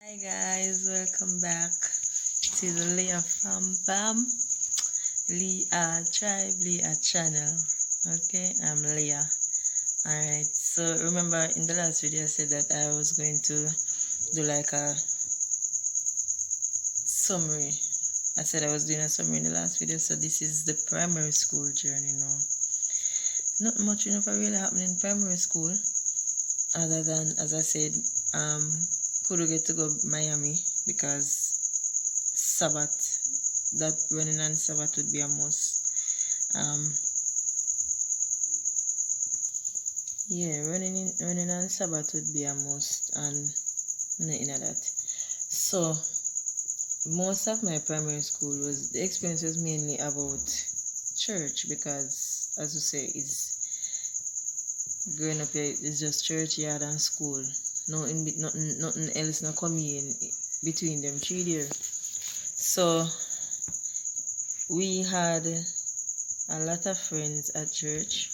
Hi guys, welcome back to the Leah Fam Bam, Leah Tribe, Leah Channel. Okay, I'm Leah. Alright, so remember in the last video I said that I was going to do like a summary. I said I was doing a summary in the last video, so this is the primary school journey now. Not much really happening in primary school, other than, as I said, could get to go Miami because Sabbath, that running on Sabbath would be a must. Running on Sabbath would be a must, and nothing of that. So most of my primary school the experience was mainly about church because, as you say, it's growing up here, it's just churchyard and school. Nothing else not coming in between them 3 years. So we had a lot of friends at church.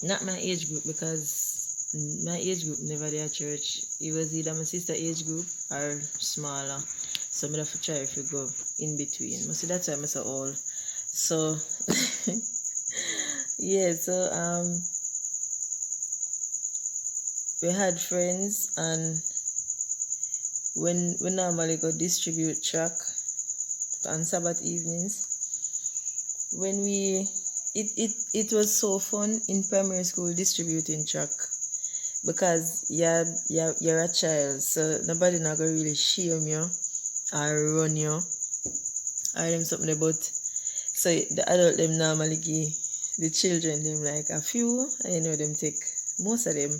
Not my age group, because my age group never did at church. It was either my sister age group or smaller. So I have to try if you go in between. See, that's why I say all. So yeah, so we had friends, and when we normally go distribute track on Sabbath evenings, when it was so fun in primary school distributing track, because you're a child, so nobody not gonna really shame you or run you or them something about. So the adult them normally give the children them like a few, and them take most of them.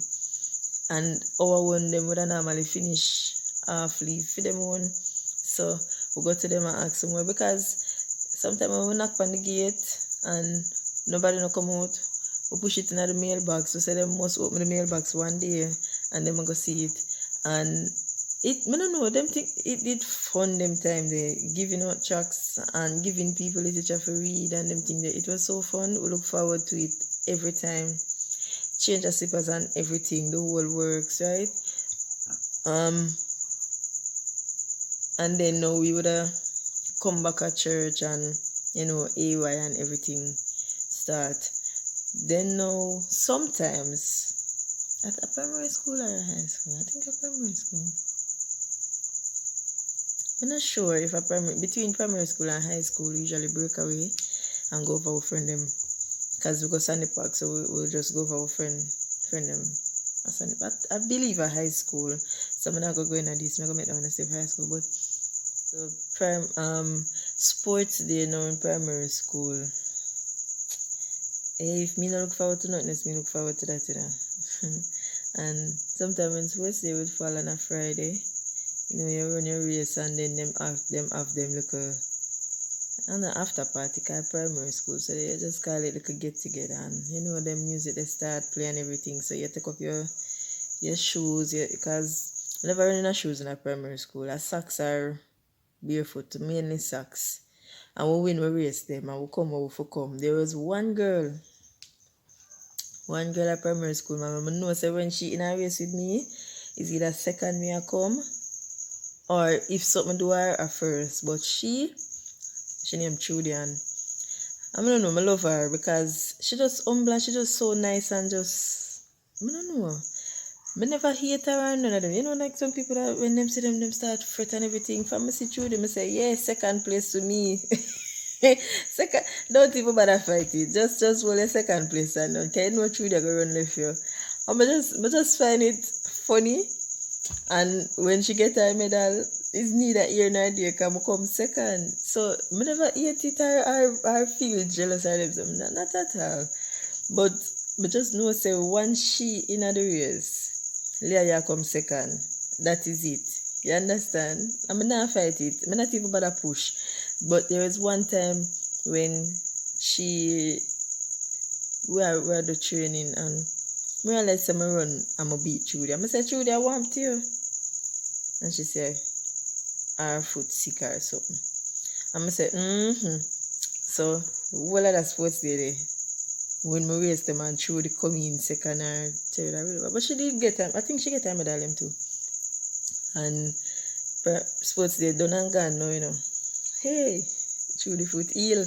And our one them would normally finish half leave for them one. So we go to them and ask them more, because sometimes when we knock on the gate and nobody no come out, we push it in the mailbox. We say them must open the mailbox one day and them go see it. And I don't know, them think it did fun them time, they giving out tracts and giving people literature for read, and them think that it was so fun. We look forward to it every time. Change the slippers and everything, the whole works, right? And then now we would come back at church, and AY and everything start. Then now sometimes at a primary school or a high school, I think a primary school. I'm not sure if between primary school and high school we usually break away and go for our friend them, because we go Sandy Park, so we'll just go for our friend them. But I believe a high school, so I'm not going to go into this. I'm going to make that one say high school. But so sports day now in primary school. If me not look forward to nothing else, me look forward to that, And sometimes when sports day would fall on a Friday, you run your race, and then them have them little, and the after party, called primary school, so they just call it like a get together, and them music they start playing everything, so you take up your shoes, because I never running a shoes in a primary school. Our socks are barefoot, mainly socks, and we win, we race them, and we come. There was one girl at primary school, my mama knows that when she in a race with me, is either second me I come, or if something do her at first. But she named Trudy, and I don't know, I love her because she just humble and she just so nice, and just, I don't know, I never hate her or none of them. Like some people that when them see them start fret and everything. If I see Trudy, I say, yeah, second place to me. Second, don't even bother fight it. Just hold a second place, and don't care no Trudy I go run left you. I just find it funny. And when she get her medal, it's neither here nor there, because I come second. So I never hate it or feel jealous or them. Not at all. But I just know, say, once she in the race, Leah come second. That is it. You understand? I'm not fight it. I'm not even bother push. But there was one time when we are the training, and I realized I'm run, I'm a beat Trudy. I say, Trudy, I want you. And she said, her foot sick or something. I say, So, all of that sports day there, when we race them and Trudy come in second or third or whatever. But she did get time. I think she get time medal them too. And sports day done and gone now, you know. Hey, Judy foot heel.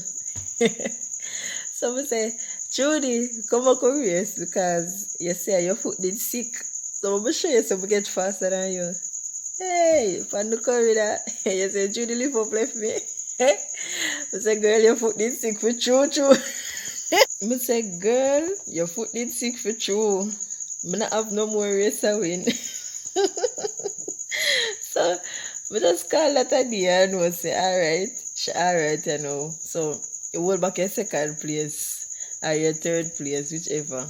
So I say, Judy, come on, come race because you say your foot did sick. So I'm show you so I get faster than you. Hey, from the corridor, you say, Judy, lift up, left me. I say, girl, your foot did sick for true. I say, girl, your foot did sick for true. I don't have no more race to win. So, I just call that a day and I say, alright, you know. So, you hold back your second place or your third place, whichever.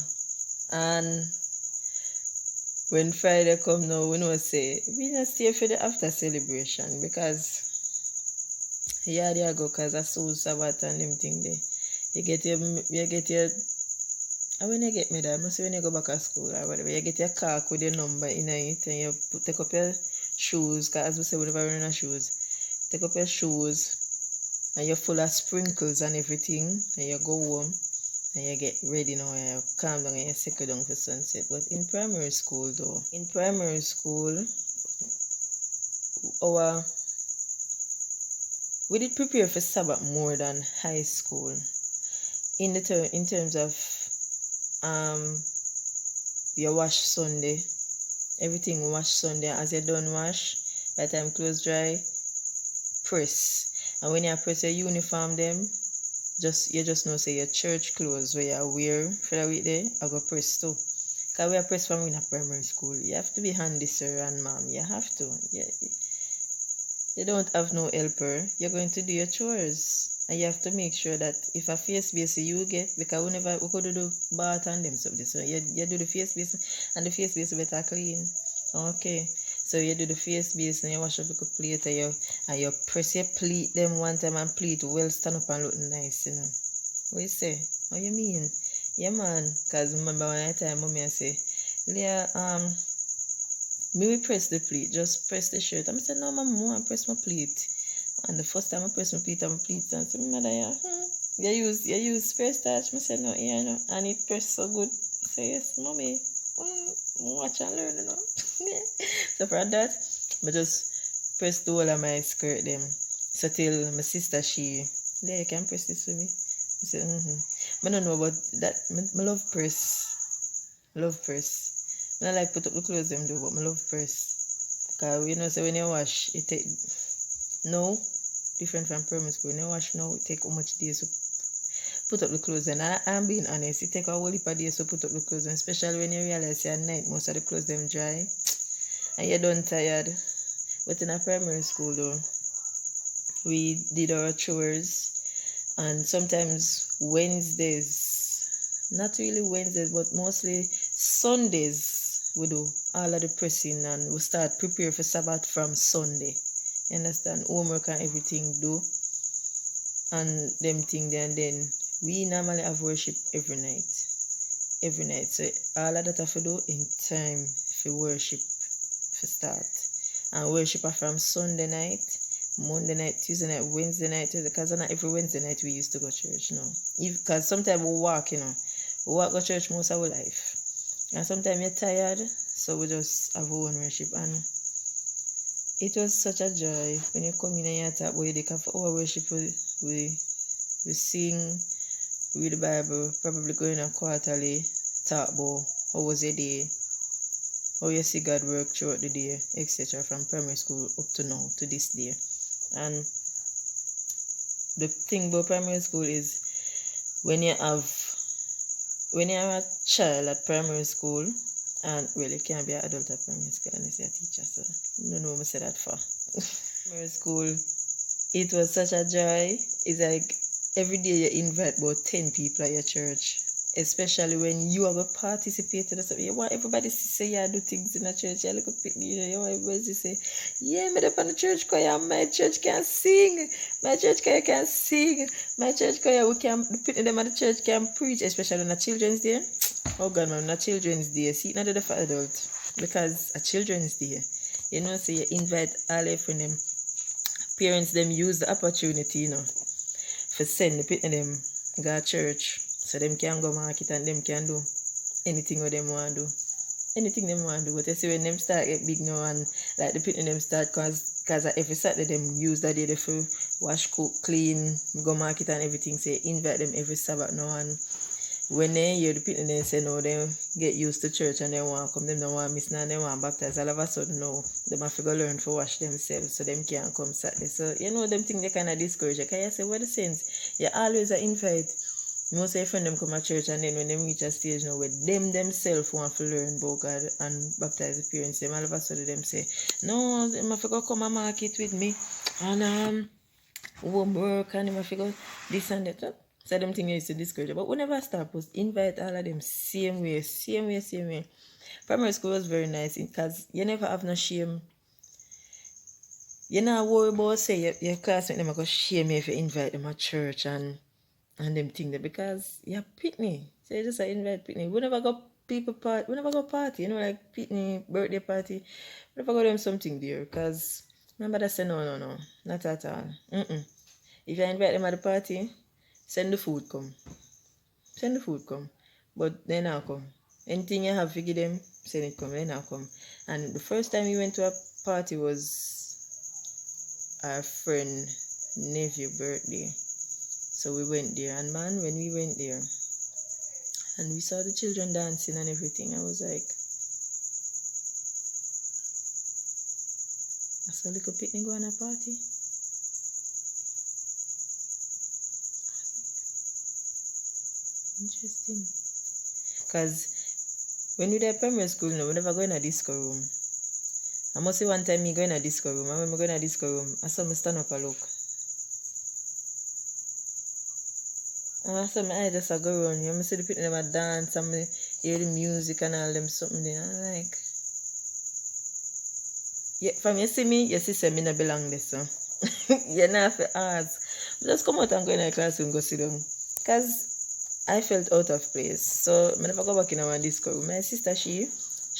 And when Friday come now, we know say, we not stay for the after celebration because yeah, they go because I saw Sabbath and them thing there. You get your, and when you get me there, must when you go back to school or whatever, you get your car with your number in it and you take up your shoes, because as we say, we never run our shoes. Take up your shoes and you're full of sprinkles and everything, and you go home and you get ready now and you calm down and you settle down for sunset. But in primary school though, we did prepare for Sabbath more than high school. In terms of you wash Sunday, everything wash Sunday. As you done wash, by the time clothes dry, press. And when you press your uniform them, you just know say your church clothes where you wear for the week there, I go press too. Because we are pressed from in a primary school. You have to be handy, sir and ma'am. You have to. You don't have no helper. You're going to do your chores. And you have to make sure that if a face base you get, because we could do bath and them stuff. So you do the face base and the face base better clean. Okay. So you do the face base and you wash up the plate and you press your plate them one time and plate well stand up and look nice, you know. What you say? What you mean? Yeah man. Because remember when I tell mommy I say, Leah, me we press the plate, just press the shirt. I said, no, mama, I want to press my plate. And the first time I press my plate, and I said, mother, you use spray starch? I said, no, yeah, no. And it pressed so good. I said, yes, mommy. Watch and learn, you know. So for that, I just press the whole of my skirt them. So till my sister, yeah, you can press this with me. I said, I don't know about that. I love press. I don't like put up the clothes them do, but I love press. Because you know, so when you wash, it take different from primary school. When you wash now, it take how much days to put up the clothes. And I'm being honest, it take a whole heap of days to put up the clothes. And especially when you realize at night, most of the clothes them dry. And you're done tired. But in a primary school though, we did our chores. And sometimes Wednesdays, not really Wednesdays, but mostly Sundays, we do all of the pressing and we start prepare for Sabbath from Sunday. You understand? Homework and everything do. And them thing there, and then we normally have worship every night. So all of that have to do in time for worship for start. And worship are from Sunday night, Monday night, Tuesday night, Wednesday night, because not every Wednesday night we used to go to church, you know. Because sometimes we walk, you know. We walk to church most of our life. And sometimes you're tired, so we just have our own worship. And it was such a joy when you come in and you talk about you for our worship. We sing, read the Bible, probably go in a quarterly, talk about how was your day, how you see God work throughout the day, etc. From primary school up to now, to this day. And the thing about primary school is when you're a child at primary school, and well, you can't be an adult at primary school unless you're a teacher, so I don't know what I say that for. Primary school, it was such a joy. It's like every day you invite about 10 people at your church, especially when you are going to participate in the stuff. You want everybody to say you do things in the church. You look up, you want everybody to say, yeah, I'm up on the church choir. My church can sing. My church choir can sing. My church choir, the people them at the church can preach, especially on a children's day. Oh God, man, on a children's day. See, not the for adult, because a children's day, you know, so you invite all your friends, them parents, them use the opportunity, you know, for send the people them go to church. So them can go market and them can do anything what them want to do. Anything them want to do. But you see when them start get big now and like the people them start, cause Because every Saturday them use that day they for wash, cook, clean, go market and everything. Say invite them every Sabbath now, and when they hear the people they say no, they get used to church and they want come, them don't want miss now, they want baptize. All of a sudden no, them have to go learn to wash themselves so them can't come Saturday. So you know them things they kinda discourage you. Can you say what the sense? You always invite most of your friends them come to church, and then when they reach a stage now where them themselves want to learn about God and baptize the parents, them all of a sudden them say, no, them have to go come and market with me and homework, and them have to go this and that. So them things used to discourage. But whenever I start post, invite all of them same way. Primary school was very nice because you never have no shame. You not worry about say your classmate them go shame you if you invite them to church and them thing there, because you're pitney. So you just invite pitney. We never go party, you know, like pitney birthday party. We never go them something there, because remember that say no, not at all. If you invite them at the party, send the food come. But they not come. Anything you have to give them, send it come, they not come. And the first time we went to a party was our friend nephew birthday. So we went there, and man, when we went there and we saw the children dancing and everything, I was like, I saw a little picnic go on a party. Interesting. Because when we were at primary school, we never go in a disco room. I must say one time me go in a disco room, and when we go in a disco room, I saw me stand up and look. And I saw my eye just go around. You see the people them dance and me hear the music and all them something there. I'm like, yeah, from you see me, you see me not belong there, so you not have to ask. Just come out and go in a classroom, go sit down. Because I felt out of place. So I never go back in our disco room. My sister, she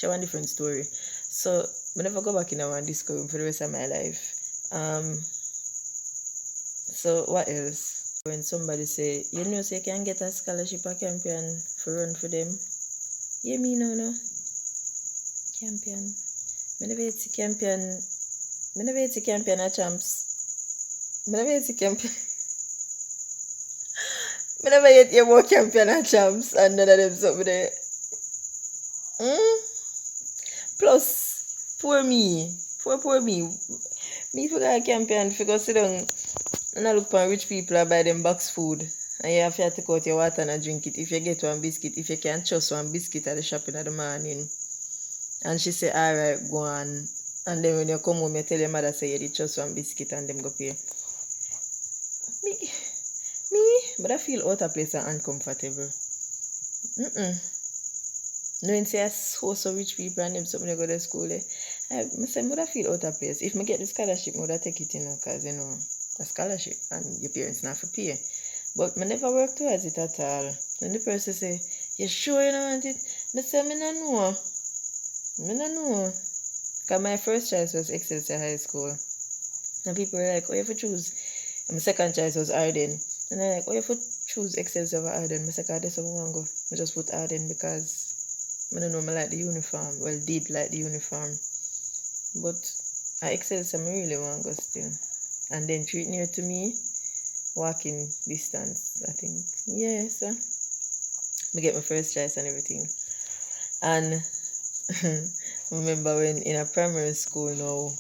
have a different story. So I never go back in our disco room for the rest of my life. So what else? When somebody say, you know, so you can get a scholarship or champion for run for them. Yeah, me no. Champion. I never yet see champion. I never yet see champion at champs. I never yet see champion. I never yet hear more champion at champs and none of them something there. Plus, poor me. Me forgot a champion for go sit down and I look for rich people and buy them box food. And you have to take out your water and drink it. If you get one biscuit, if you can trust one biscuit at the shop in the morning. And she say, alright, go on. And then when you come home, you tell your mother, say, you did trust one biscuit and them go pay. Me, but I feel out of place and uncomfortable. Knowing say I so rich people and them something they go to school there. I say, I feel out of place. If I get the scholarship, I would take it, you know, because, you know, a scholarship and your parents not for pay. But I never work towards it at all. When the person say, you sure you don't want it? I say, I don't know. Because my first choice was Excelsior High School. And people were like, oh, you have to choose. And my second choice was Arden. And they're like, oh, you have to choose Excelsior over Arden. I said, that's where I want to go. I just put Arden because I don't know, I like the uniform. Well, did like the uniform. But at Excelsior, I really want to go still. And then treat near to me, walking distance, I think. Yeah, so I get my first choice and everything. And remember when in a primary school now,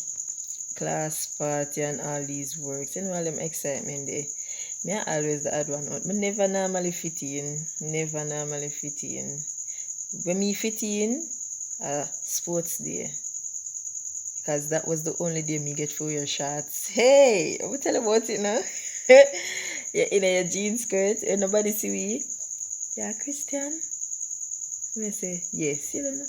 class party and all these works, and all them excitement there, me I always the odd one out. I never normally fit in. When me fit in, sports day. Because that was the only day me get for your shots. Hey, I will tell you about it now. You're in your jeans skirt and nobody see me. Yeah, Christian? I say, yes. You don't know.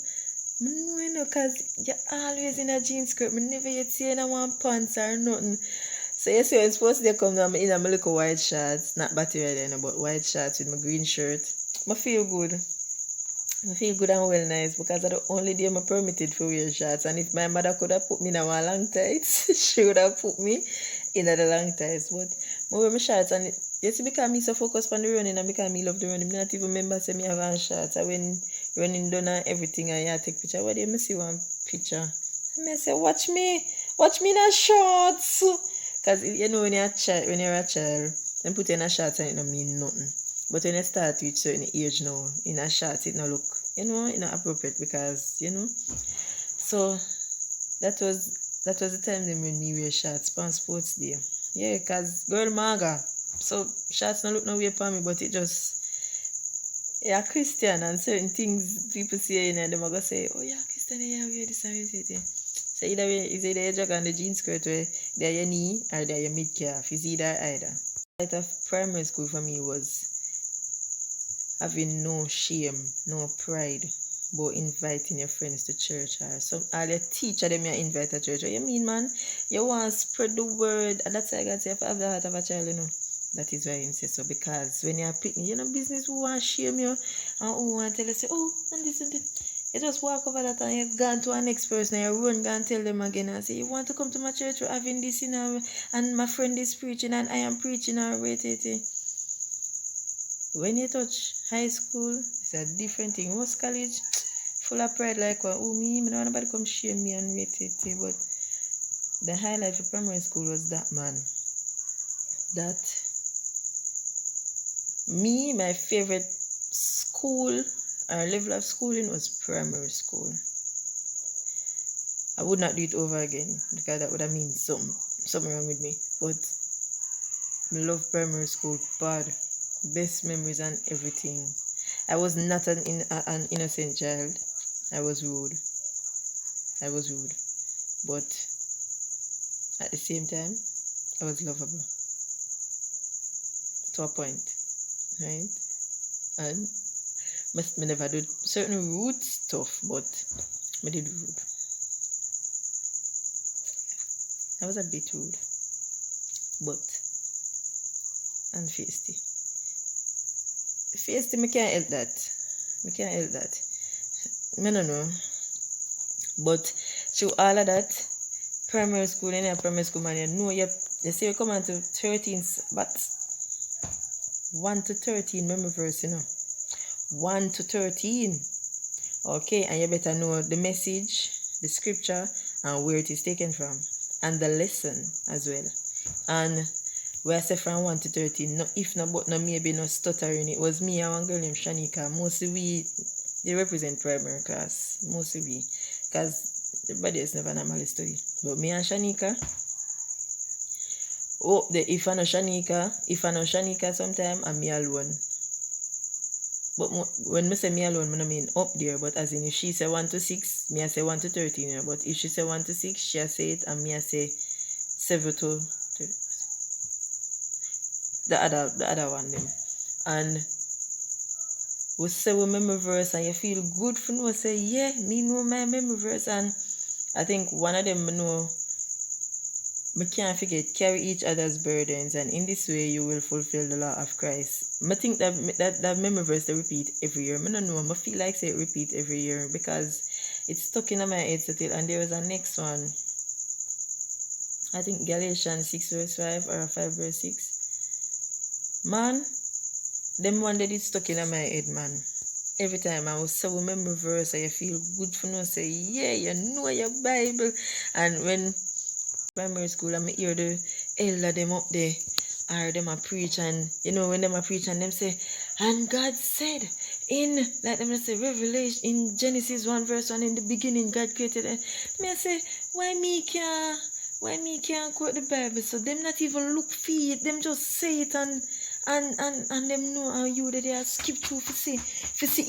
No, because you're always in a jeans skirt. I never yet see you in one pants or nothing. So you see when sports day come down, I'm in my little white shorts. Not batty then, but white shorts with my green shirt. I feel good. I feel good and well nice because that's the only day I'm permitted for wear shorts. And if my mother could have put me in a long tights, she would have put me in the long tights. But I wear my shorts, and you see, because I'm so focused on the running and because I love the running, I not even remember say me have on shorts. I when running done and everything, and I take picture. What do you see one picture? And I say, watch me Watch me in a shorts. Because you know when you're a child, then put you in a shorts and it don't mean nothing. But when you start with certain age now, in a shorts it no look, it not appropriate because, So that was the time then when we wear shorts on sports day. Yeah, because girl maga. So shorts no look no way upon me, but it just Christian and certain things people say and them are gonna say, oh yeah, Christian, yeah, wear this and this. So either way, is either you jog on the jeans skirt where they're your knee or they're your mid calf. It's either. Part of primary school for me was having no shame, no pride about inviting your friends to church or some all your teacher them you invite to church. What you mean, man? You want to spread the word, and that's why I got to have the heart of a child, That is why him say so, because when you're picking, business who want to shame you and who want to tell you, say, oh, and this and this. You just walk over that and you've gone to a next person and you run and tell them again and say, you want to come to my church, we're having this, and my friend is preaching and I am preaching and wait. When you touch high school, it's a different thing. Most college, full of pride, like, me, don't want nobody come shame me and wait. But the highlight for primary school was that, man. That me, my favorite school or level of schooling was primary school. I would not do it over again because that would have mean something wrong with me. But I love primary school, bad. Best memories and everything. I was not an innocent child. I was rude. But at the same time, I was lovable. To a point. Right? And I never did certain rude stuff, but I did rude. I was a bit rude. But and feisty. I can't help that. I don't know. But through all of that, primary school, man, you say you come on to 13, but 1 to 13 memory verse, 1 to 13. Okay, and you better know the message, the scripture, and where it is taken from, and the lesson as well. And where I say from 1 to 13, no, if not, but no, maybe no stuttering. It was me and one girl named Shanika. Mostly they represent primary class. Mostly we, because everybody else never normally study. But me and Shanika, if I know Shanika sometime, I'm me alone. But when I say me alone, I mean up there. But as in if she say 1 to 6, me I say 1 to 13. But if she say 1 to 6, she say it, and me I say 7 to the other one them. And we say we memory verse and you feel good for no say, yeah, me know my memory verse. And I think one of them know we can't forget, carry each other's burdens, and in this way you will fulfill the law of Christ. I think that memory verse they repeat every year. I don't know, I feel like say it repeat every year because it's stuck in my head still. And there was a next one. I think Galatians 6 verse 5 or 5 verse 6. Man, them one that is stuck in my head, man. Every time I was so remember verse, I feel good for no say, yeah, you know your Bible. And when primary school, I hear the elder them up there, or them a preach, and when them a preach and them say, and God said in, like them say, Revelation, in Genesis 1 verse 1, in the beginning God created it. Me I say, why me can't quote the Bible? So them not even look for it, them just say it and them know how you that they are skip through for see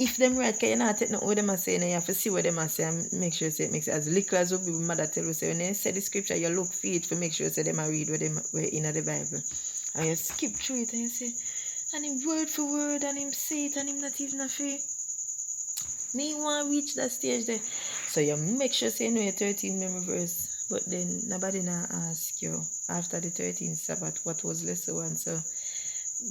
if them right, because you not take what them are saying, and you have to see what them are saying and make sure say it makes it as little as what people mother tell you. Say when they say the scripture, you look for it to make sure say them are read what them were in the Bible, and you skip through it and you say, and him word for word and him say it and him not even a fee. Me want to reach that stage there, so you make sure say you know your 13 memory verse. But then nobody now ask you after the 13th Sabbath what was lesson one. So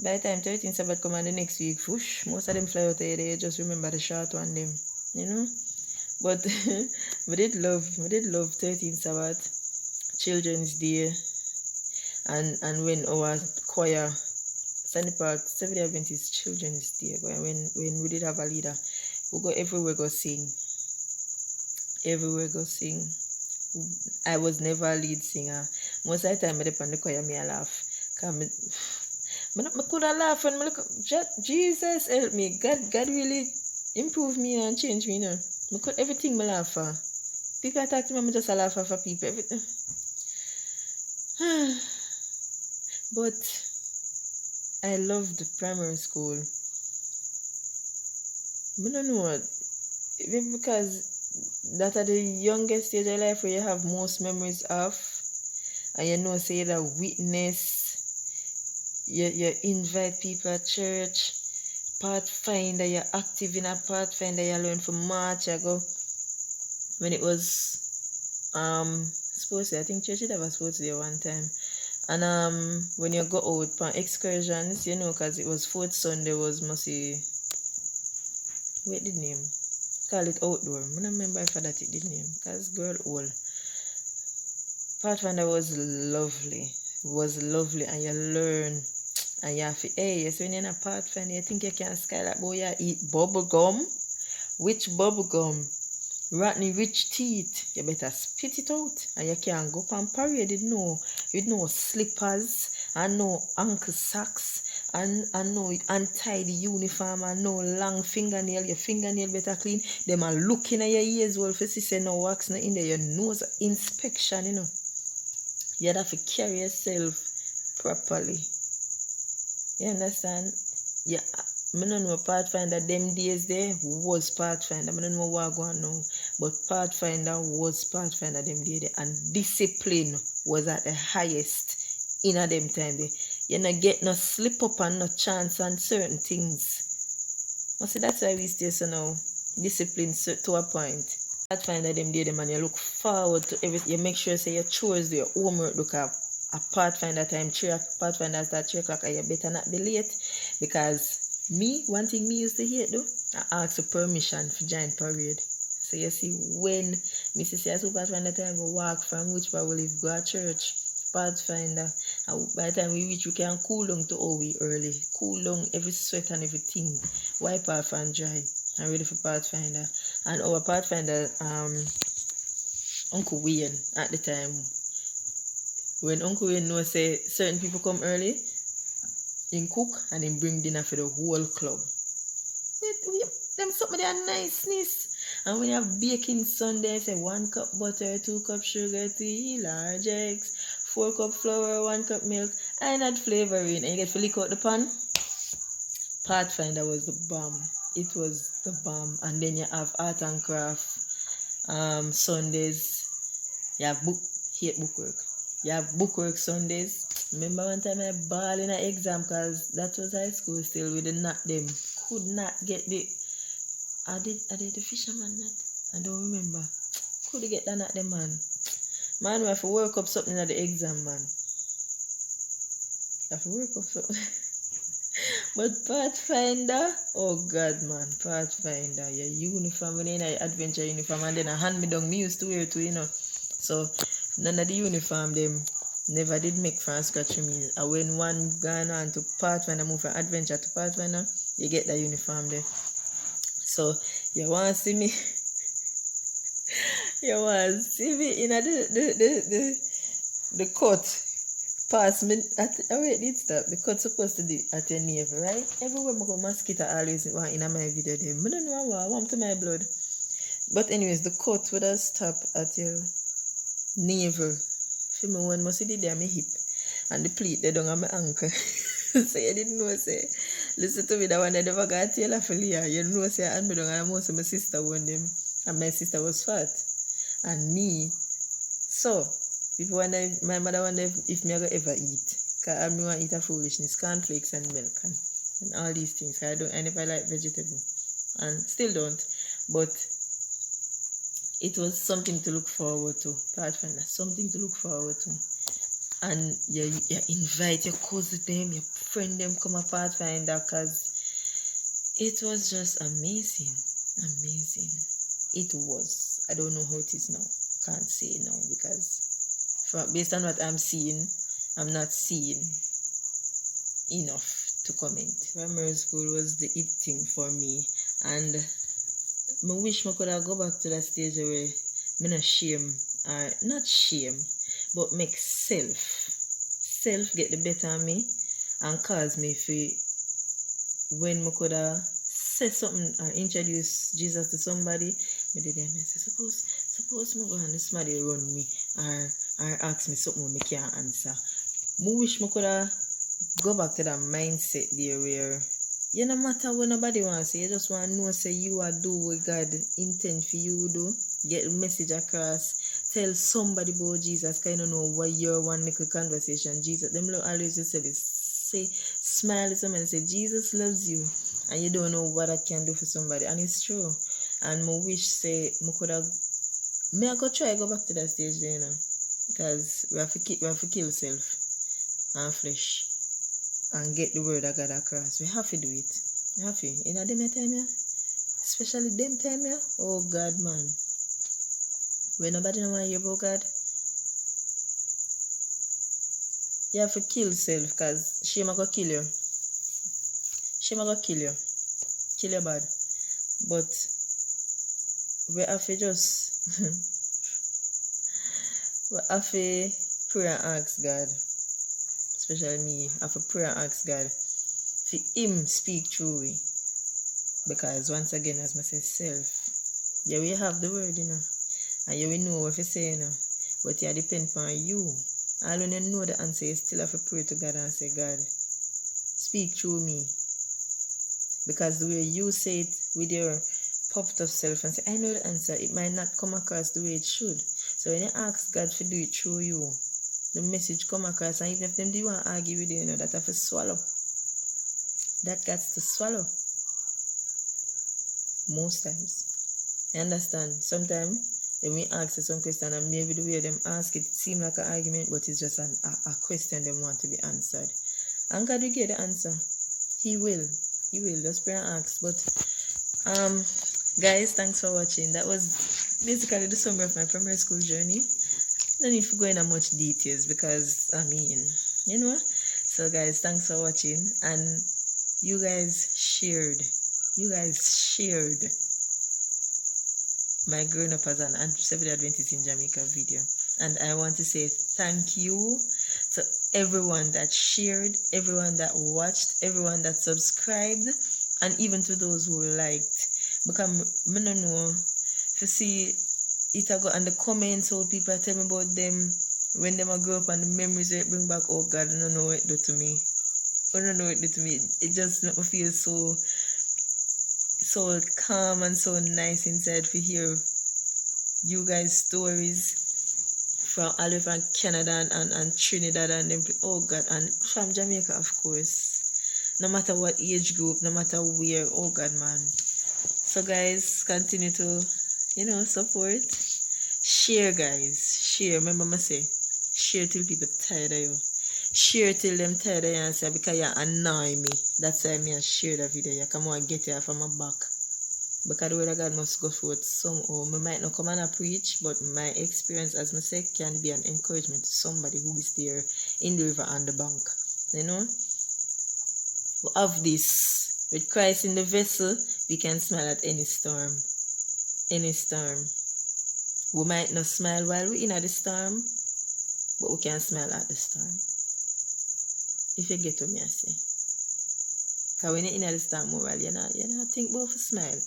by the time 13th Sabbath come on the next week, whoosh, most of them fly out there, they just remember the short one them, But we did love 13th Sabbath, Children's Day, and when our choir, Sunday Park, Seventh-day Adventist Children's Day, when we did have a leader, we go everywhere go sing. I was never a lead singer. Most of the time, I depend on the choir, me I laugh. Cause I could have laughed when I look, Jesus help me. God really improved me and changed me, you know. I could everything I laugh for. People talk to me, I just a laugh for people. Everything. But I loved primary school. I don't know what. Because that are the youngest stage of life where you have most memories of, and you know, say that witness, you invite people at church, Pathfinder, you're active in a Pathfinder, you learn from March. I go when it was sports day, I think church did have a sports day one time. And when you go out on excursions, you know, because it was fourth Sunday was mostly wait the name. Call it outdoor. I don't remember if that it did name. Because girl old. Pathfinder was lovely. And you learn. And you have to, hey, so when you're in a Pathfinder, you think you can sky like boy, you eat bubble gum. Which bubble gum? Rotten rich teeth. You better spit it out. And you can't go on parade with no slippers and no ankle socks. And no untidy uniform and no long fingernail. Your fingernail better clean. Them are looking at your ears well for say no wax no in there. Your nose inspection, you know. You have to carry yourself properly. You understand? Yeah. I don't know Pathfinder them days there was Pathfinder. I don't know what going on now. But Pathfinder was Pathfinder them days there. And discipline was at the highest in a them time there. You not get no slip up and no chance on certain things. I see that's why we stay so now. Discipline to a point. Pathfinder them day them and you look forward to everything. You make sure say your chores do your homework look up. A Pathfinder time, Pathfinder start 3 o'clock and you better not be late. Because one thing me used to hate though, I ask for permission for join parade. So you see when me say I Pathfinder time go walk from which part we live, go to church. Pathfinder. And by the time we reach, we can cool down to all we early. Cool down every sweat and everything. Wipe off and dry. And ready for Pathfinder. And our Pathfinder, Uncle Wayne at the time. When Uncle Wayne knows say certain people come early, he cook and he bring dinner for the whole club. Them something they are niceness. And when you have baking Sunday, say 1 cup butter, 2 cup sugar, 3 large eggs, 4 cup flour, 1 cup milk, and add flavoring, and you get to lick out the pan. Pathfinder was the bomb. It was the bomb. And then you have art and craft Sundays. You have bookwork. You have bookwork Sundays. Remember one time I ball in an exam because that was high school still. We did not them. Could not get the... I did the fisherman net. I don't remember. Could get that at the man. Man, we have to work up something at the exam, man. I have to work up something. But Pathfinder, oh God, man, Pathfinder, your uniform, when you're in an adventure uniform, and then a hand me down, me used to wear too, you know. So, none of the uniform, them never did make from scratch for me. And when one gone on to Pathfinder, move from adventure to Pathfinder, you get that uniform there. So, you want to see me? You want to see me in the cut? Pass me wait, did stop. The cut supposed to be at your navel, right? Everywhere I go, mosquito always want in my video there. I don't know what I want to my blood. But anyways, the cut would have stop at your navel. For me, one must be there, my hip. And the pleat, they don't have my ankle. So you didn't know, say, listen to me, that one I never got tail off Leah. You know, say, and me don't have most of my sister one them. And my sister was fat. And me, so, people wonder, my mother wonder if me I go ever eat. Because I want to eat a foolishness, cornflakes and milk and all these things. I never like vegetable. And still don't. But it was something to look forward to. Pathfinder, something to look forward to. And you invite your cousin them, your friend them come a Pathfinder because it was just amazing. Amazing. It was. I don't know how it is now. Can't say now because based on what I'm seeing, I'm not seeing enough to comment. Primary school was the it thing for me, and I wish I could have go back to that stage where I'm not shame or not shame, but make self get the better of me and cause me when I could say something or introduce Jesus to somebody, me did them say, suppose me go and somebody run me or ask me something me can't answer. I wish I could go back to that mindset there where you no matter what nobody wants to say, you just want to know say you are do what God intend for you to do. Get the message across. Tell somebody about Jesus, kind of know what your one little conversation. Jesus, them always just say this. Say, smile at someone and say, Jesus loves you. And you don't know what I can do for somebody. And it's true. And I wish say, I could try go back to that stage there, you know. Because we have to kill self and flesh and get the word of God across. We have to do it. We have to. You know them time here? Especially them time here? Oh God, man. When nobody know want to hear about God, you have to kill self because shame are going to kill you. Shame are going to kill you. Kill your bad. But we have to just we have to pray and ask God. Especially me, I have to pray and ask God for Him speak through me. Because once again, as I say, self, yeah, we have the word, you know, and you will know what you say, you know, but it depends on you. And when you know the answer, you still have to pray to God and say, God, speak through me. Because the way you say it with your puffed up self and say, I know the answer, it might not come across the way it should. So when you ask God to do it through you, the message come across, and even if them do want to argue with you, you know, that have to swallow. That got to swallow. Most times. You understand? Sometimes when we ask some question and maybe the way them ask it seems like an argument, but it's just a question they want to be answered. And God will get the answer. He will. He will. Just pray and ask. But guys, thanks for watching. That was basically the summary of my primary school journey. No need to go into much details because I mean, you know. So guys, thanks for watching, and you guys shared my growing up as an Seventh-day Adventist in Jamaica video, and I want to say thank you to everyone that shared, everyone that watched, everyone that subscribed, and even to those who liked, because I don't know to see it I got on the comments, so people tell me about them when them grow up and the memories they bring back. Oh God, I don't know what it do to me. I don't know what it do to me. It just make me feel so calm and so nice inside to hear you guys' stories from all over Canada and Trinidad and them. Oh God, and from Jamaica, of course. No matter what age group, no matter where. Oh God, man. So guys, continue to, you know, support. Share, guys. Share. Remember me say, share till people tired of you. Share till them tired of you and say, because you annoy me. That's why I share the video. You come and get it from my back. Because the word of God must go forth somehow. I might not come and preach, but my experience, as I say, can be an encouragement to somebody who is there in the river and the bank. You know? We have this. With Christ in the vessel, we can smile at any storm. Any storm. We might not smile while we're in the storm, but we can smile at the storm. If you get what me I say. Because when you're in the storm, well, you're not think about to smile.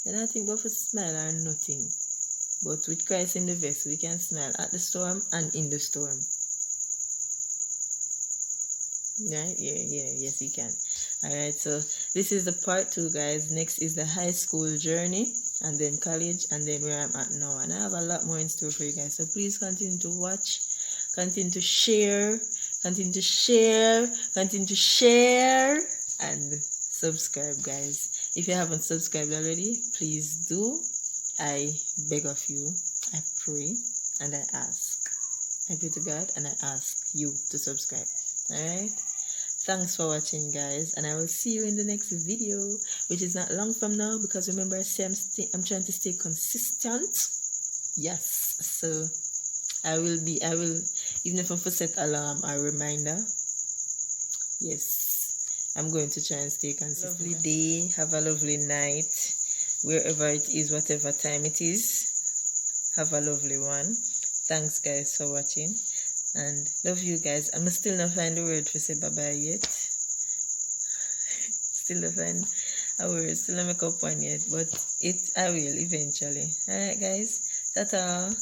You're not think about to smile or nothing. But with Christ in the vessel, we can smile at the storm and in the storm. Right? Yes, we can. Alright, so this is the part 2, guys. Next is the high school journey, and then college, and then where I'm at now. And I have a lot more in store for you guys. So please continue to watch, continue to share, continue to share, and subscribe, guys. If you haven't subscribed already, please do. I beg of you, I pray, and I ask. I pray to God, and I ask you to subscribe. Alright? Thanks for watching, guys, and I will see you in the next video, which is not long from now, because remember I say I'm trying to stay consistent. Yes, so I will even if I set alarm or reminder. Yes, I'm going to try and stay consistent. Lovely day, have a lovely night, wherever it is, whatever time it is. have a lovely one. Thanks guys for watching, and love you guys. I'm still not find the word to say bye bye yet. Still not find a word, still not make up one yet, but I will eventually. Alright guys, ta-ta.